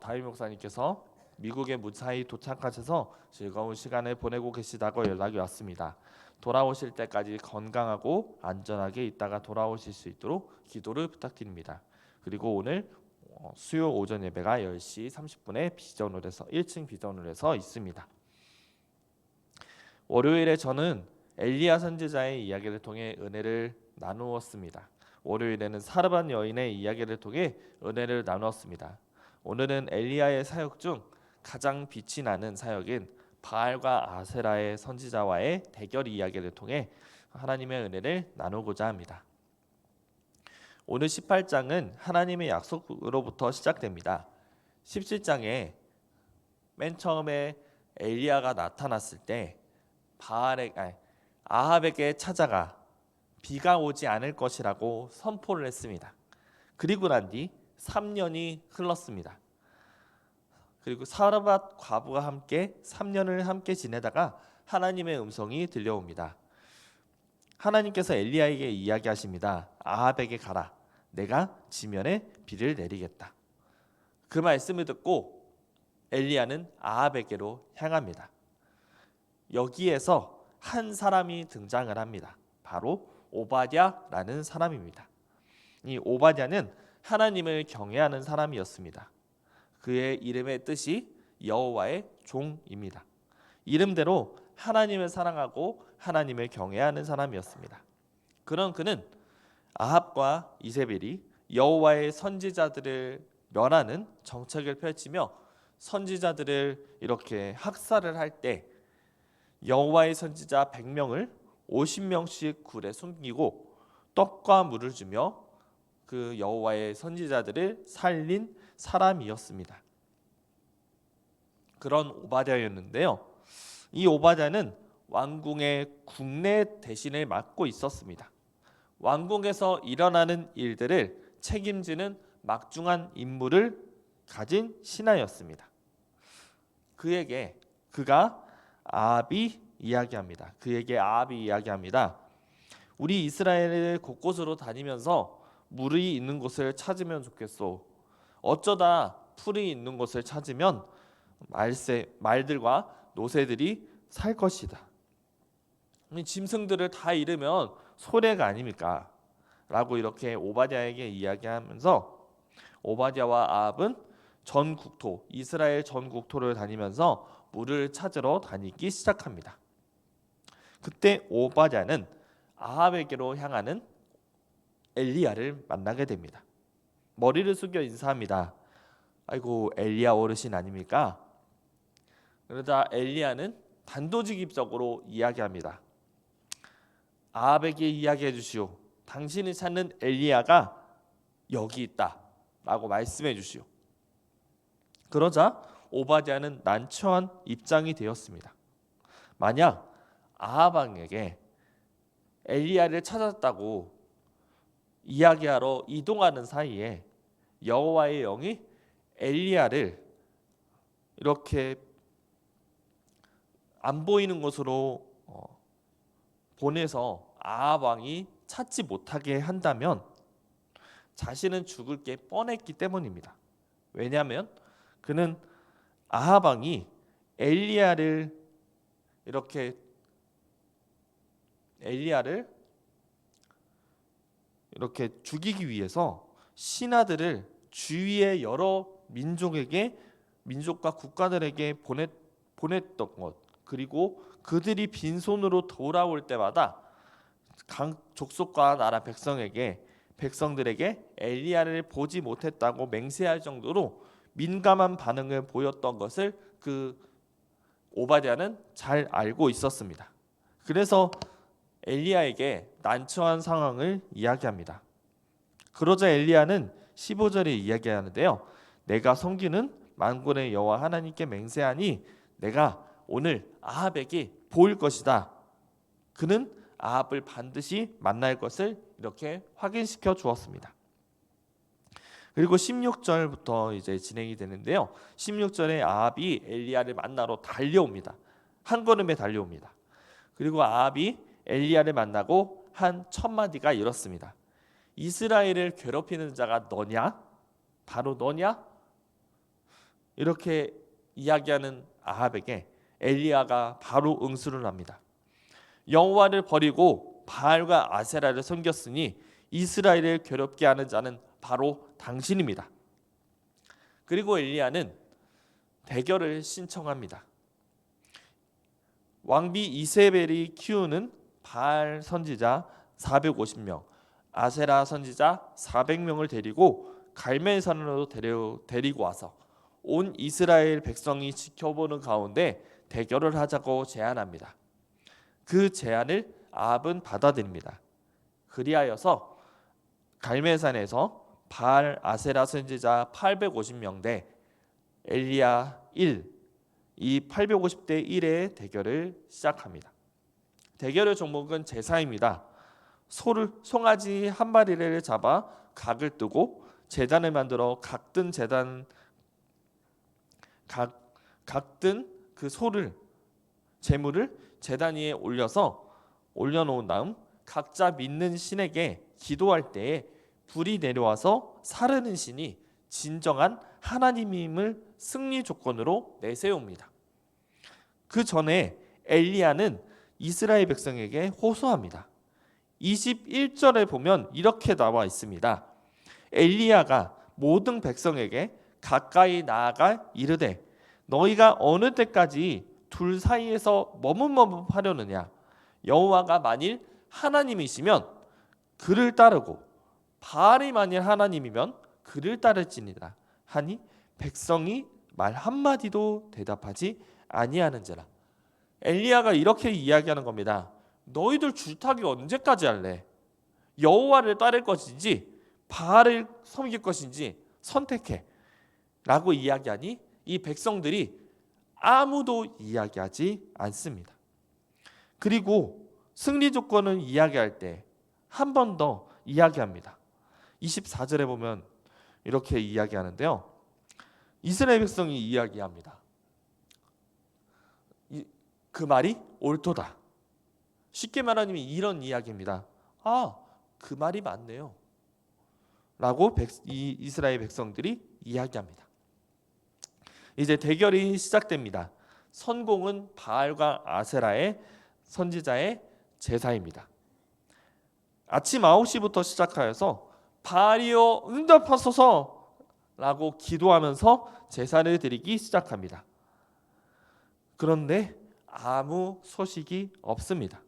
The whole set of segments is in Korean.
다윗 목사님께서 미국에 무사히 도착하셔서 즐거운 시간을 보내고 계시다고 연락이 왔습니다. 돌아오실 때까지 건강하고 안전하게 있다가 돌아오실 수 있도록 기도를 부탁드립니다. 그리고 오늘 수요 오전 예배가 10시 30분에 비전홀에서 1층 비전홀에서 있습니다. 월요일에 저는 엘리야 선지자의 이야기를 통해 은혜를 나누었습니다. 월요일에는 사르밧 여인의 이야기를 통해 은혜를 나누었습니다. 오늘은 엘리야의 사역 중 가장 빛이 나는 사역인 바알과 아세라의 선지자와의 대결 이야기를 통해 하나님의 은혜를 나누고자 합니다. 오늘 18장은 하나님의 약속으로부터 시작됩니다. 17장에 맨 처음에 엘리야가 나타났을 때 아합에게 찾아가 비가 오지 않을 것이라고 선포를 했습니다. 그리고 난 뒤 3년이 흘렀습니다. 그리고 사르밧 과부와 함께 3년을 함께 지내다가 하나님의 음성이 들려옵니다. 하나님께서 엘리야에게 이야기하십니다. 아합에게 가라. 내가 지면에 비를 내리겠다. 그 말씀을 듣고 엘리야는 아합에게로 향합니다. 여기에서 한 사람이 등장을 합니다. 바로 오바댜라는 사람입니다. 이 오바댜는 하나님을 경외하는 사람이었습니다. 그의 이름의 뜻이 여호와의 종입니다. 이름대로 하나님을 사랑하고 하나님을 경외하는 사람이었습니다. 그런 그는 아합과 이세벨이 여호와의 선지자들을 멸하는 정책을 펼치며 선지자들을 이렇게 학살을 할 때 여호와의 선지자 100명을 50명씩 굴에 숨기고 떡과 물을 주며 그 여호와의 선지자들을 살린 사람이었습니다. 그런 오바댜였는데요. 이 오바댜는 왕궁의 국내 대신을 맡고 있었습니다. 왕궁에서 일어나는 일들을 책임지는 막중한 임무를 가진 신하였습니다. 아합이 이야기합니다. 우리 이스라엘 곳곳으로 다니면서 물이 있는 곳을 찾으면 좋겠소. 어쩌다 풀이 있는 곳을 찾으면 말들과 노새들이 살 것이다. 짐승들을 다 잃으면 손해가 아닙니까? 라고 이렇게 오바댜에게 이야기하면서 오바댜와 아합은 이스라엘 전 국토를 다니면서 물을 찾으러 다니기 시작합니다. 그때 오바댜는 아합에게로 향하는 엘리야를 만나게 됩니다. 머리를 숙여 인사합니다. 아이고, 엘리야 어르신 아닙니까? 그러자 엘리야는 단도직입적으로 이야기합니다. 아합에게 이야기해 주시오. 당신이 찾는 엘리야가 여기 있다 라고 말씀해 주시오. 그러자 오바댜는 난처한 입장이 되었습니다. 만약 아합 왕에게 엘리야를 찾았다고 이야기하러 이동하는 사이에 여호와의 영이 엘리야를 이렇게 안 보이는 곳으로 보내서 아합 왕이 찾지 못하게 한다면 자신은 죽을 게 뻔했기 때문입니다. 왜냐하면 그는 아합 왕이 엘리야를 이렇게 죽이기 위해서 신하들을 주위의 여러 민족과 국가들에게 보냈던 것, 그리고 그들이 빈손으로 돌아올 때마다 각 족속과 나라 백성들에게 엘리야를 보지 못했다고 맹세할 정도로 민감한 반응을 보였던 것을 그 오바댜는 잘 알고 있었습니다. 그래서 엘리야에게 난처한 상황을 이야기합니다. 그러자 엘리야는 15절에 이야기하는데요. 내가 섬기는 만군의 여호와 하나님께 맹세하니 내가 오늘 아합에게 보일 것이다. 그는 아합을 반드시 만날 것을 이렇게 확인시켜 주었습니다. 그리고 16절부터 이제 진행이 되는데요. 16절에 아합이 엘리야를 만나러 달려옵니다. 한 걸음에 달려옵니다. 그리고 아합이 엘리야를 만나고 한 첫 마디가 이렇습니다. 이스라엘을 괴롭히는 자가 너냐? 바로 너냐? 이렇게 이야기하는 아합에게 엘리야가 바로 응수를 합니다. 여호와를 버리고 바알과 아세라를 섬겼으니 이스라엘을 괴롭게 하는 자는 바로 당신입니다. 그리고 엘리야는 대결을 신청합니다. 왕비 이세벨이 키우는 바알 선지자 450명, 아세라 선지자 400명을 데리고 갈멜산으로 데리고 와서 온 이스라엘 백성이 지켜보는 가운데 대결을 하자고 제안합니다. 그 제안을 아합은 받아들입니다. 그리하여서 갈멜산에서 바알 아세라 선지자 850명 대 엘리야 1, 이 850대 1의 대결을 시작합니다. 대결의 종목은 제사입니다. 송아지 한 마리를 잡아 각을 뜨고 제단을 만들어 각든 그 제물을 제단 위에 올려놓은 다음 각자 믿는 신에게 기도할 때에 불이 내려와서 사르는 신이 진정한 하나님임을 승리 조건으로 내세웁니다. 그 전에 엘리야는 이스라엘 백성에게 호소합니다. 21절에 보면 이렇게 나와 있습니다. 엘리야가 모든 백성에게 가까이 나아가 이르되 너희가 어느 때까지 둘 사이에서 머뭇머뭇하려느냐. 여호와가 만일 하나님이시면 그를 따르고 바알이 만일 하나님이면 그를 따를지니라 하니 백성이 말 한마디도 대답하지 아니하는지라. 엘리야가 이렇게 이야기하는 겁니다. 너희들 줄타기 언제까지 할래? 여호와를 따를 것인지 바알을 섬길 것인지 선택해 라고 이야기하니 이 백성들이 아무도 이야기하지 않습니다. 그리고 승리 조건을 이야기할 때 한 번 더 이야기합니다. 24절에 보면 이렇게 이야기하는데요. 이스라엘 백성이 이야기합니다. 그 말이 옳도다. 쉽게 말하면 이런 이야기입니다. 그 말이 맞네요. 라고 이스라엘 백성들이 이야기합니다. 이제 대결이 시작됩니다. 선공은 바알과 아세라의 선지자의 제사입니다. 아침 9시부터 시작하여서 바알이여 응답하소서 라고 기도하면서 제사를 드리기 시작합니다. 그런데 아무 소식이 없습니다.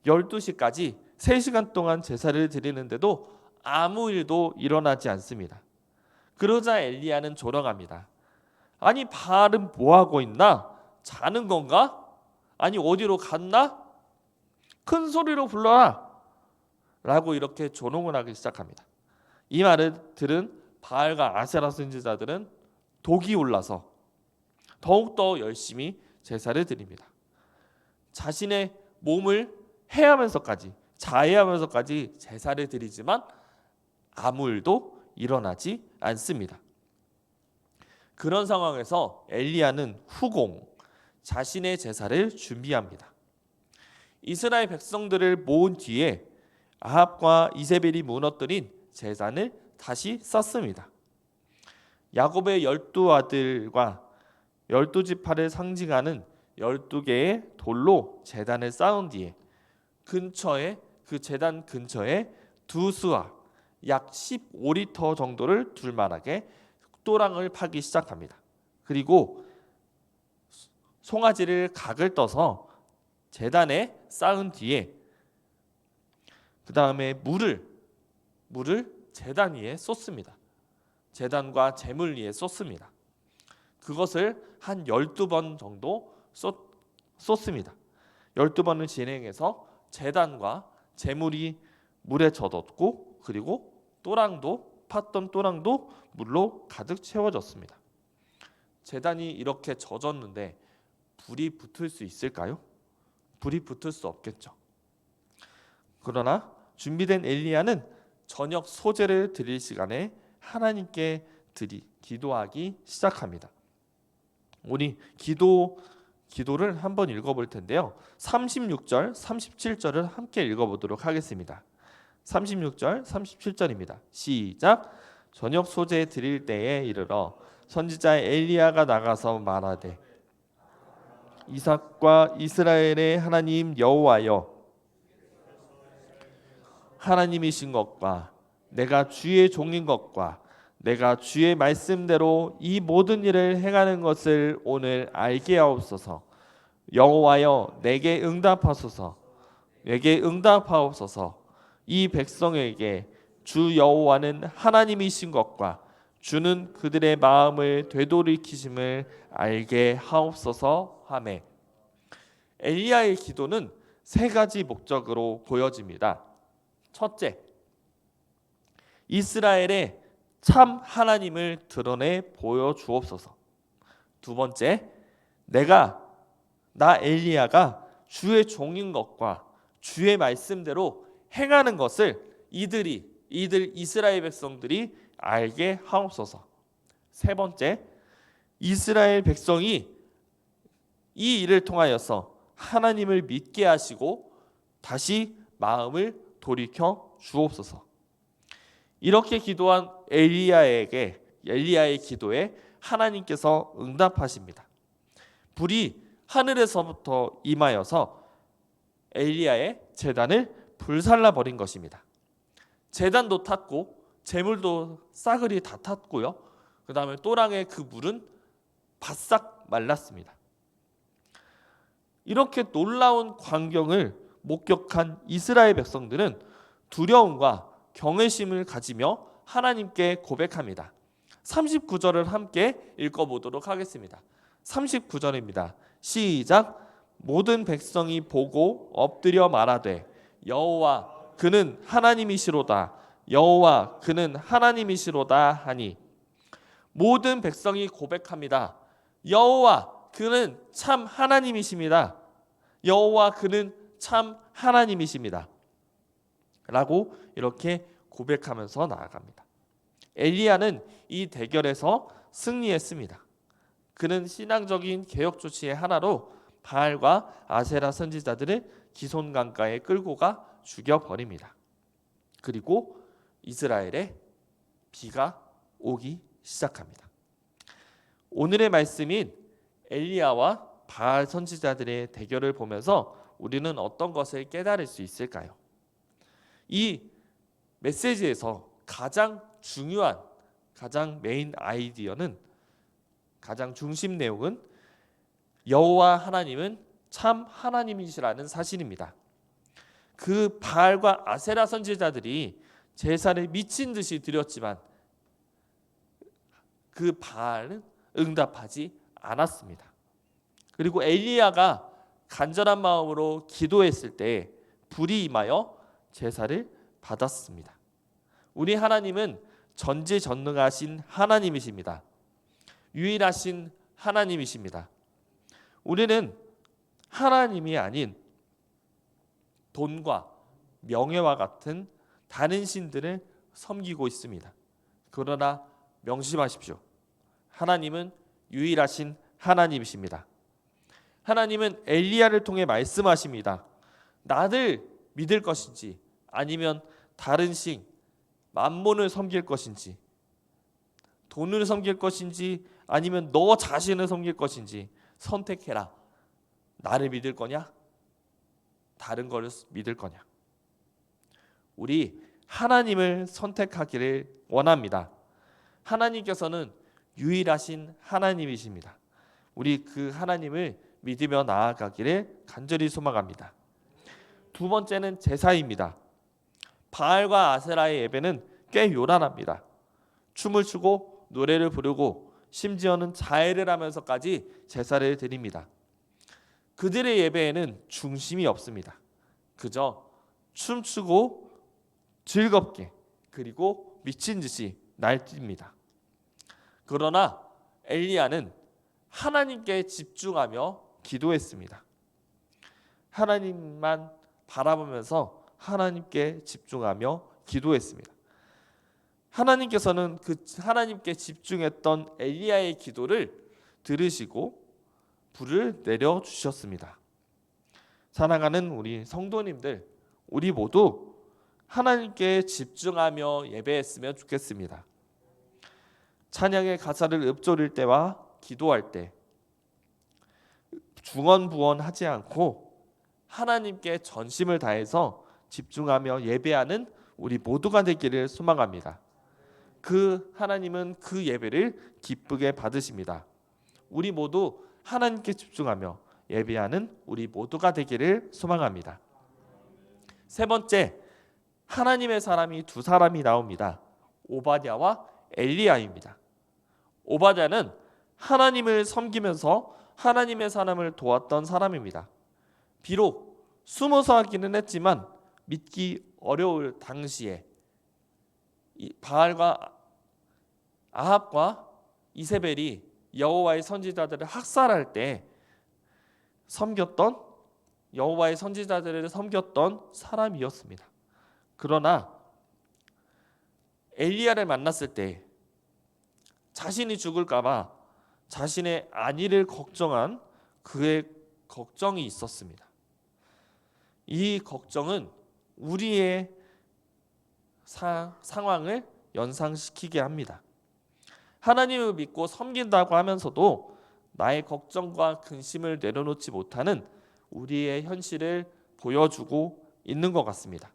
12시까지 3시간 동안 제사를 드리는데도 아무 일도 일어나지 않습니다. 그러자 엘리야는 조롱합니다. 아니 바알은 뭐하고 있나? 자는 건가? 아니 어디로 갔나? 큰 소리로 불러라 라고 이렇게 조롱을 하기 시작합니다. 이 말을 들은 바알과 아세라 선지자들은 독이 올라서 더욱더 열심히 제사를 드립니다. 자신의 몸을 자해하면서까지 제사를 드리지만 아무 일도 일어나지 않습니다. 그런 상황에서 엘리야는 후공, 자신의 제사를 준비합니다. 이스라엘 백성들을 모은 뒤에 아합과 이세벨이 무너뜨린 제단을 다시 쌓습니다. 야곱의 12아들과 12지파를 상징하는 12개의 돌로 제단을 쌓은 뒤에 그 제단 근처에 두 수와 약 15리터 정도를 둘만하게 또랑을 파기 시작합니다. 그리고 송아지를 각을 떠서 제단에 쌓은 뒤에 그 다음에 물을 제단 위에 쏟습니다. 제단과 제물 위에 쏟습니다. 그것을 한 12번 정도 쏟습니다. 12번을 진행해서 제단과 제물이 물에 젖었고 그리고 팠던 또랑도 물로 가득 채워졌습니다. 제단이 이렇게 젖었는데 불이 붙을 수 있을까요? 불이 붙을 수 없겠죠. 그러나 준비된 엘리야는 저녁 소제를 드릴 시간에 하나님께 기도하기 시작합니다. 우리 기도를 한번 읽어볼 텐데요. 36절, 37절을 함께 읽어보도록 하겠습니다. 36절, 37절입니다. 시작. 저녁 소제 드릴 때에 이르러 선지자 엘리야가 나가서 말하되 이삭과 이스라엘의 하나님 여호와여, 하나님이신 것과 내가 주의 종인 것과 내가 주의 말씀대로 이 모든 일을 행하는 것을 오늘 알게 하옵소서. 여호와여, 내게 응답하소서. 내게 응답하옵소서. 이 백성에게 주 여호와는 하나님이신 것과 주는 그들의 마음을 되돌이키심을 알게 하옵소서 하매. 엘리야의 기도는 세 가지 목적으로 보여집니다. 첫째, 이스라엘의 참 하나님을 드러내 보여주옵소서. 두 번째, 나 엘리야가 주의 종인 것과 주의 말씀대로 행하는 것을 이들 이스라엘 백성들이 알게 하옵소서. 세 번째, 이스라엘 백성이 이 일을 통하여서 하나님을 믿게 하시고 다시 마음을 돌이켜 주옵소서. 이렇게 기도한 엘리야의 기도에 하나님께서 응답하십니다. 불이 하늘에서부터 임하여서 엘리야의 제단을 불살라 버린 것입니다. 제단도 탔고 재물도 싸그리 다 탔고요. 그 다음에 또랑의 그 물은 바싹 말랐습니다. 이렇게 놀라운 광경을 목격한 이스라엘 백성들은 두려움과 경외심을 가지며 하나님께 고백합니다. 39절을 함께 읽어보도록 하겠습니다. 39절입니다. 시작. 모든 백성이 보고 엎드려 말하되 여호와 그는 하나님이시로다. 여호와 그는 하나님이시로다 하니. 모든 백성이 고백합니다. 여호와 그는 참 하나님이십니다. 여호와 그는 참 하나님이십니다. 라고 이렇게 고백하면서 나아갑니다. 엘리야는 이 대결에서 승리했습니다. 그는 신앙적인 개혁 조치의 하나로 바알과 아세라 선지자들을 기손강가에 끌고 가 죽여버립니다. 그리고 이스라엘에 비가 오기 시작합니다. 오늘의 말씀인 엘리야와 바알 선지자들의 대결을 보면서 우리는 어떤 것을 깨달을 수 있을까요? 이 메시지에서 가장 중요한, 가장 메인 아이디어는, 가장 중심 내용은 여호와 하나님은 참 하나님이시라는 사실입니다. 그 바알과 아세라 선지자들이 제사를 미친 듯이 드렸지만 그 바알은 응답하지 않았습니다. 그리고 엘리야가 간절한 마음으로 기도했을 때 불이 임하여 제사를 받았습니다. 우리 하나님은 전지전능하신 하나님이십니다. 유일하신 하나님이십니다. 우리는 하나님이 아닌 돈과 명예와 같은 다른 신들을 섬기고 있습니다. 그러나 명심하십시오. 하나님은 유일하신 하나님이십니다. 하나님은 엘리야를 통해 말씀하십니다. 나를 믿을 것인지 아니면 다른 신, 만몬을 섬길 것인지, 돈을 섬길 것인지 아니면 너 자신을 섬길 것인지 선택해라. 나를 믿을 거냐? 다른 것을 믿을 거냐? 우리 하나님을 선택하기를 원합니다. 하나님께서는 유일하신 하나님이십니다. 우리 그 하나님을 믿으며 나아가기를 간절히 소망합니다. 두 번째는 제사입니다. 바알과 아세라의 예배는 꽤 요란합니다. 춤을 추고 노래를 부르고 심지어는 자해를 하면서까지 제사를 드립니다. 그들의 예배에는 중심이 없습니다. 그저 춤추고 즐겁게 그리고 미친 듯이 날뜁니다. 그러나 엘리야는 하나님께 집중하며 기도했습니다. 하나님만 바라보면서 하나님께 집중하며 기도했습니다. 하나님께서는 그 하나님께 집중했던 엘리야의 기도를 들으시고 불을 내려 주셨습니다. 사랑하는 우리 성도님들, 우리 모두 하나님께 집중하며 예배했으면 좋겠습니다. 찬양의 가사를 읊조릴 때와 기도할 때 중언부언하지 않고 하나님께 전심을 다해서 집중하며 예배하는 우리 모두가 되기를 소망합니다. 그 하나님은 그 예배를 기쁘게 받으십니다. 우리 모두 하나님께 집중하며 예배하는 우리 모두가 되기를 소망합니다. 세 번째, 하나님의 사람이 두 사람이 나옵니다. 오바댜와 엘리야입니다. 오바댜는 하나님을 섬기면서 하나님의 사람을 도왔던 사람입니다. 비록 숨어서 하기는 했지만 믿기 어려울 당시에 바알과 아합과 이세벨이 여호와의 선지자들을 학살할 때 섬겼던 여호와의 선지자들을 섬겼던 사람이었습니다. 그러나 엘리야를 만났을 때 자신이 죽을까봐 자신의 안위를 걱정한 그의 걱정이 있었습니다. 이 걱정은 우리의 상황을 연상시키게 합니다. 하나님을 믿고 섬긴다고 하면서도 나의 걱정과 근심을 내려놓지 못하는 우리의 현실을 보여주고 있는 것 같습니다.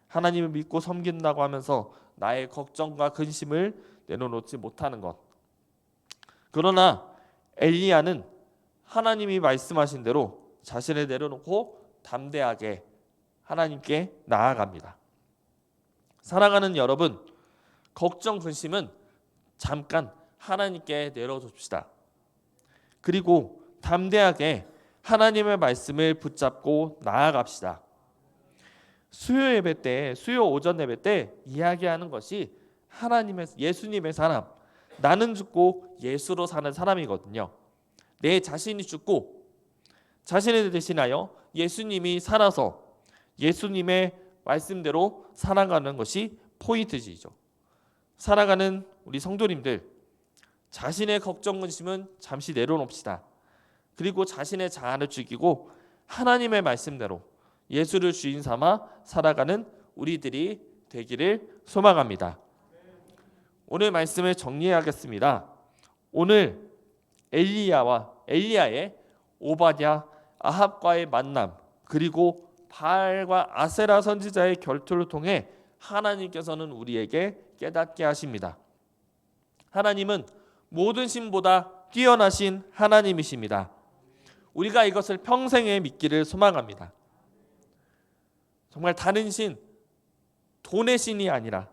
하나님을 믿고 섬긴다고 하면서 나의 걱정과 근심을 내려놓지 못하는 것. 그러나 엘리야는 하나님이 말씀하신 대로 자신을 내려놓고 담대하게 하나님께 나아갑니다. 사랑하는 여러분, 걱정, 근심은 잠깐 하나님께 내려줍시다. 그리고 담대하게 하나님의 말씀을 붙잡고 나아갑시다. 수요 예배 때, 수요 오전 예배 때 이야기하는 것이 예수님의 사람, 나는 죽고 예수로 사는 사람이거든요. 내 자신이 죽고 자신을 대신하여 예수님이 살아서 예수님의 말씀대로 살아가는 것이 포인트지죠. 살아가는 우리 성도님들, 자신의 걱정 근심은 잠시 내려놓읍시다. 그리고 자신의 자아를 죽이고 하나님의 말씀대로 예수를 주인 삼아 살아가는 우리들이 되기를 소망합니다. 오늘 말씀을 정리하겠습니다. 오늘 엘리야의 오바댜, 아합과의 만남, 그리고 바알과 아세라 선지자의 결투를 통해 하나님께서는 우리에게 깨닫게 하십니다. 하나님은 모든 신보다 뛰어나신 하나님이십니다. 우리가 이것을 평생에 믿기를 소망합니다. 정말 다른 신, 돈의 신이 아니라,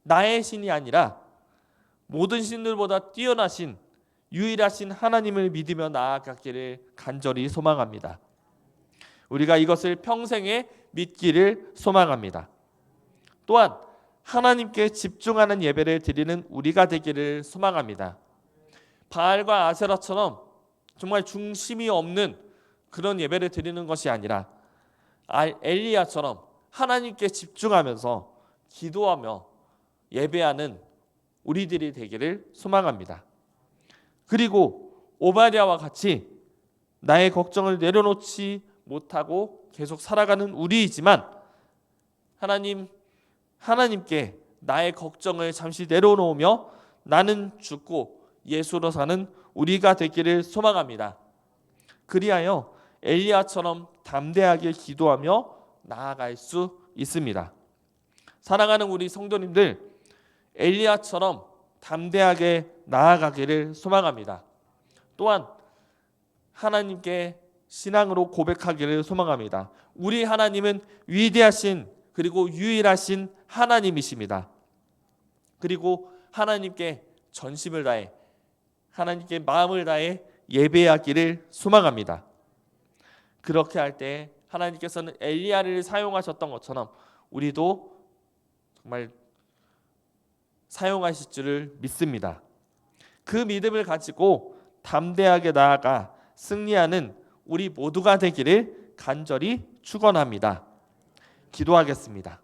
나의 신이 아니라 모든 신들보다 뛰어나신 유일하신 하나님을 믿으며 나아가기를 간절히 소망합니다. 우리가 이것을 평생에 믿기를 소망합니다. 또한 하나님께 집중하는 예배를 드리는 우리가 되기를 소망합니다. 바알과 아세라처럼 정말 중심이 없는 그런 예배를 드리는 것이 아니라 엘리야처럼 하나님께 집중하면서 기도하며 예배하는 우리들이 되기를 소망합니다. 그리고 오바댜와 같이 나의 걱정을 내려놓지 못하고 계속 살아가는 우리이지만 하나님께 나의 걱정을 잠시 내려놓으며 나는 죽고 예수로 사는 우리가 되기를 소망합니다. 그리하여 엘리야처럼 담대하게 기도하며 나아갈 수 있습니다. 사랑하는 우리 성도님들, 엘리야처럼 담대하게 나아가기를 소망합니다. 또한 하나님께 신앙으로 고백하기를 소망합니다. 우리 하나님은 위대하신 그리고 유일하신 하나님이십니다. 그리고 하나님께 전심을 다해 하나님께 마음을 다해 예배하기를 소망합니다. 그렇게 할 때 하나님께서는 엘리야를 사용하셨던 것처럼 우리도 정말 사용하실 줄을 믿습니다. 그 믿음을 가지고 담대하게 나아가 승리하는 우리 모두가 되기를 간절히 축원합니다. 기도하겠습니다.